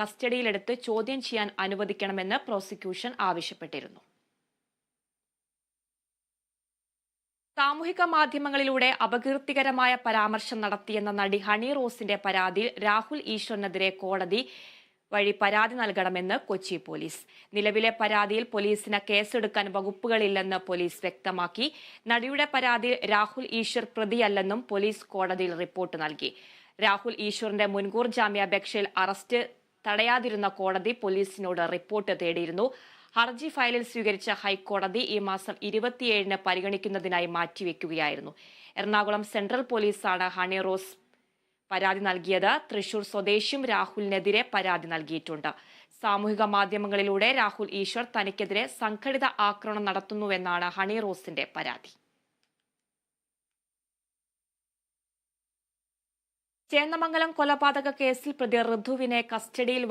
കസ്റ്റഡിയിലെടുത്ത് ചോദ്യം ചെയ്യാൻ അനുവദിക്കണമെന്ന് പ്രോസിക്യൂഷൻ ആവശ്യപ്പെട്ടിരുന്നു. സാമൂഹിക മാധ്യമങ്ങളിലൂടെ അപകീർത്തികരമായ പരാമർശം നടത്തിയെന്ന നടി ഹണി റോസിന്റെ പരാതിയിൽ രാഹുൽ ഈശ്വറിനെതിരെ കോടതി വഴി പരാതി നൽകണമെന്ന് കൊച്ചി പോലീസ്. നിലവിലെ പരാതിയിൽ പോലീസിന് കേസെടുക്കാൻ വകുപ്പുകളില്ലെന്ന് പോലീസ് വ്യക്തമാക്കി. നടിയുടെ പരാതിയിൽ രാഹുൽ ഈശ്വർ പ്രതിയല്ലെന്നും പോലീസ് കോടതിയിൽ റിപ്പോർട്ട് നൽകി. രാഹുൽ ഈശ്വറിന്റെ മുൻകൂർ ജാമ്യാപേക്ഷയിൽ അറസ്റ്റ് തടയാതിരുന്ന കോടതി പോലീസിനോട് റിപ്പോർട്ട് തേടിയിരുന്നു. ഹർജി ഫയലിൽ സ്വീകരിച്ച ഹൈക്കോടതി ഈ മാസം 27-ന് പരിഗണിക്കുന്നതിനായി മാറ്റിവെക്കുകയായിരുന്നു. എറണാകുളം സെൻട്രൽ പോലീസാണ് ഹണി റോസ് പരാതി നൽകിയത്. തൃശൂർ സ്വദേശിയും രാഹുലിനെതിരെ പരാതി നൽകിയിട്ടുണ്ട്. സാമൂഹിക മാധ്യമങ്ങളിലൂടെ രാഹുൽ ഈശ്വർ തനിക്കെതിരെ സംഘടിത ആക്രമണം നടത്തുന്നുവെന്നാണ് ഹണി റോസിന്റെ പരാതി. ചേന്നമംഗലം കൊലപാതക കേസിൽ പ്രതി ഋതുവിനെ കസ്റ്റഡിയിൽ